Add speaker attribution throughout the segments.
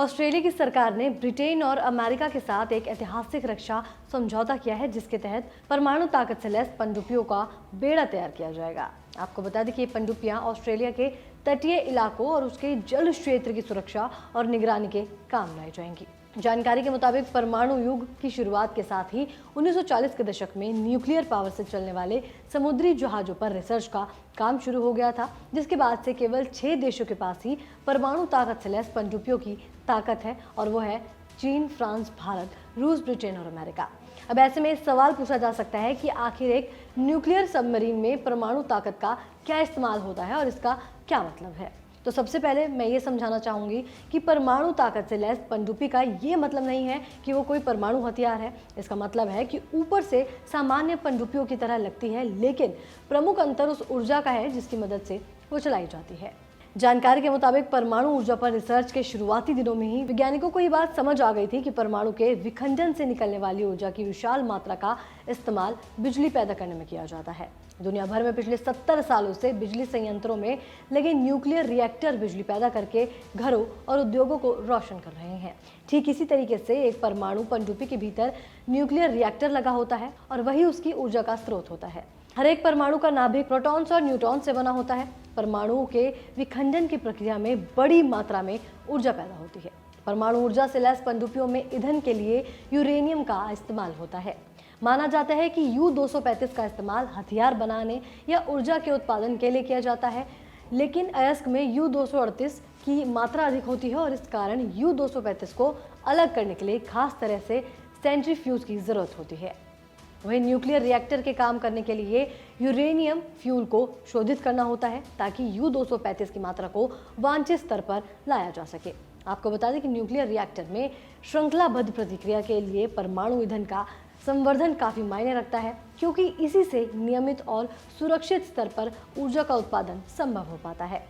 Speaker 1: Australia की सरकार ने ब्रिटेन और अमेरिका के साथ एक ऐतिहासिक रक्षा समझौता किया है, जिसके तहत परमाणु ताकत से लैस पनडुब्बियों का बेड़ा तैयार किया जाएगा। आपको बता दें कि ये पनडुब्बियां ऑस्ट्रेलिया के तटीय इलाकों और उसके जल क्षेत्र की सुरक्षा और निगरानी के काम लाई जाएंगी। जानकारी के मुताबिक परमाणु युग की शुरुआत के साथ ही 1940 के दशक में न्यूक्लियर पावर से चलने वाले समुद्री जहाजों पर रिसर्च का काम शुरू हो गया था, जिसके बाद से केवल 6 देशों के पास ही परमाणु ताकत से लैस पनडुब्बियों की ताकत है, और वो है चीन, फ्रांस, भारत, रूस, ब्रिटेन और अमेरिका। अब ऐसे में सवाल पूछा जा सकता है कि आखिर एक न्यूक्लियर सबमरीन में परमाणु ताकत का क्या इस्तेमाल होता है और इसका क्या मतलब है। तो सबसे पहले मैं ये समझाना चाहूँगी कि परमाणु ताकत से लैस पनडुब्बी का ये मतलब नहीं है कि वो कोई परमाणु हथियार है। इसका मतलब है कि ऊपर से सामान्य पनडुब्बियों की तरह लगती है, लेकिन प्रमुख अंतर उस ऊर्जा का है जिसकी मदद से वो चलाई जाती है। जानकारी के मुताबिक परमाणु ऊर्जा पर रिसर्च के शुरुआती दिनों में ही वैज्ञानिकों को ये बात समझ आ गई थी कि परमाणु के विखंडन से निकलने वाली ऊर्जा की विशाल मात्रा का इस्तेमाल बिजली पैदा करने में किया जाता है। दुनिया भर में पिछले 70 सालों से बिजली संयंत्रों में लगे न्यूक्लियर रिएक्टर बिजली पैदा करके घरों और उद्योगों को रोशन कर रहे हैं। ठीक इसी तरीके से एक परमाणु पनडुब्बी के भीतर न्यूक्लियर रिएक्टर लगा होता है और वही उसकी ऊर्जा का स्रोत होता है। हर एक परमाणु का नाभिक प्रोटॉन्स और न्यूट्रॉन्स से बना होता है। परमाणुओं के विखंडन की प्रक्रिया में बड़ी मात्रा में ऊर्जा पैदा होती है। परमाणु ऊर्जा से लैस पनडुब्बियों में ईंधन के लिए यूरेनियम का इस्तेमाल होता है। माना जाता है कि U-235 का इस्तेमाल हथियार बनाने या ऊर्जा के उत्पादन के लिए किया जाता है, लेकिन अयस्क में U-238 की मात्रा अधिक होती है और इस कारण U-235 को अलग करने के लिए खास तरह से सेंट्रीफ्यूज की जरूरत होती है। वहीं न्यूक्लियर रिएक्टर के काम करने के लिए यूरेनियम फ्यूल को शोधित करना होता है ताकि U-235 की मात्रा को वांछित स्तर पर लाया जा सके। आपको बता दें कि न्यूक्लियर रिएक्टर में श्रृंखलाबद्ध प्रतिक्रिया के लिए परमाणु ईंधन का संवर्धन काफी मायने रखता है, क्योंकि इसी से नियमित और सुरक्षित स्तर पर ऊर्जा का उत्पादन संभव हो पाता है।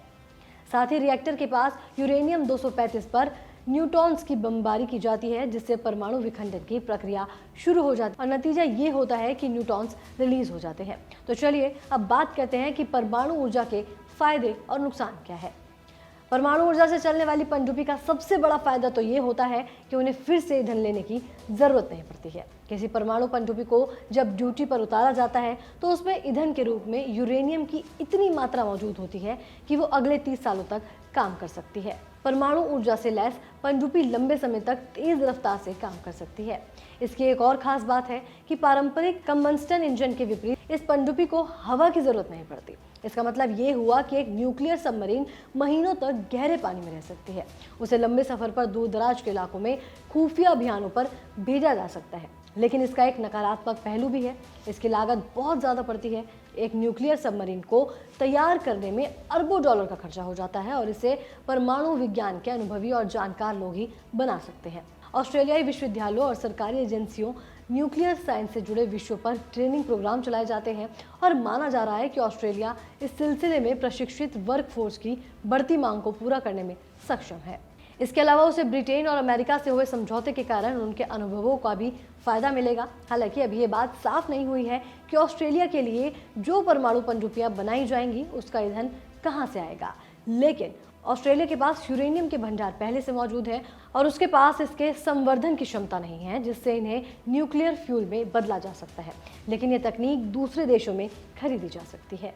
Speaker 1: साथ ही रिएक्टर के पास यूरेनियम 235 पर न्यूट्रॉन्स की बमबारी की जाती है, जिससे परमाणु विखंडन की प्रक्रिया शुरू हो जाती है और नतीजा ये होता है कि न्यूट्रॉन्स रिलीज हो जाते हैं। तो चलिए अब बात करते हैं कि परमाणु ऊर्जा के फायदे और नुकसान क्या है। परमाणु ऊर्जा से चलने वाली पनडुब्बी का सबसे बड़ा फायदा तो ये होता है कि उन्हें फिर से ईंधन लेने की जरूरत नहीं पड़ती है। किसी परमाणु पनडुब्बी को जब ड्यूटी पर उतारा जाता है तो उसमें ईंधन के रूप में यूरेनियम की इतनी मात्रा मौजूद होती है कि वो अगले 30 सालों तक काम कर सकती है। परमाणु ऊर्जा से लैस पनडुब्बी लंबे समय तक तेज रफ्तार से काम कर सकती है। इसकी एक और खास बात है कि पारंपरिक कंबस्टन इंजन के विपरीत इस पनडुब्बी को हवा की जरूरत नहीं पड़ती। इसका मतलब ये हुआ कि एक न्यूक्लियर सबमरीन महीनों तक गहरे पानी में रह सकती है। उसे लंबे सफर पर दूर दराज के इलाकों में खुफिया अभियानों पर भेजा जा सकता है। लेकिन इसका एक नकारात्मक पहलू भी है। इसकी लागत बहुत ज़्यादा पड़ती है। एक न्यूक्लियर सबमरीन को तैयार करने में अरबों डॉलर का खर्चा हो जाता है और इसे परमाणु विज्ञान के अनुभवी और जानकार लोग ही बना सकते हैं। ऑस्ट्रेलियाई विश्वविद्यालयों और सरकारी एजेंसियों न्यूक्लियर साइंस से जुड़े विषयों पर ट्रेनिंग प्रोग्राम चलाए जाते हैं और माना जा रहा है कि ऑस्ट्रेलिया इस सिलसिले में प्रशिक्षित वर्कफोर्स की बढ़ती मांग को पूरा करने में सक्षम है। इसके अलावा उसे ब्रिटेन और अमेरिका से हुए समझौते के कारण उनके अनुभवों का भी फायदा मिलेगा। हालांकि अभी ये बात साफ नहीं हुई है कि ऑस्ट्रेलिया के लिए जो परमाणु पनडुब्बियां बनाई जाएंगी उसका ईंधन कहां से आएगा, लेकिन ऑस्ट्रेलिया के पास यूरेनियम के भंडार पहले से मौजूद है और उसके पास इसके संवर्धन की क्षमता नहीं है जिससे इन्हें न्यूक्लियर फ्यूल में बदला जा सकता है। लेकिन ये तकनीक दूसरे देशों में खरीदी जा सकती है।